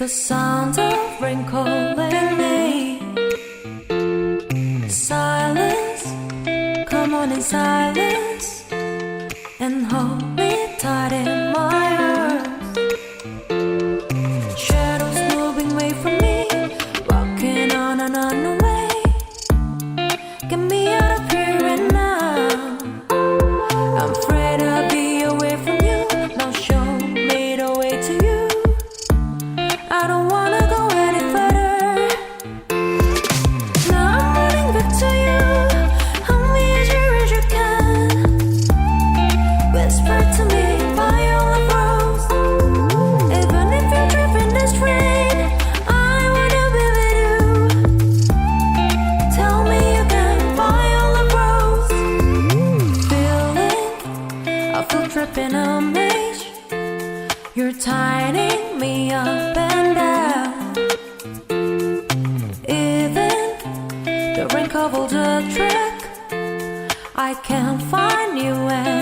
The sound of rain calling me. Silence, come on in silence, and hold me tight in my arms. Shadows moving away from me, walking on an unknown way. Get me out of here right now. I'm afraid I'll be away from you. Now show me the way to you. I don't wanna go any further. Now I'm running back to you. Hold me as you can. Whisper to me violet rose. Even if you're driving this train, I wanna be with you. Tell me again, violet rose. Feeling, I feel trapped in a maze. You're tightening me up and down. Even the rain covered the track, I can't find you anywhere.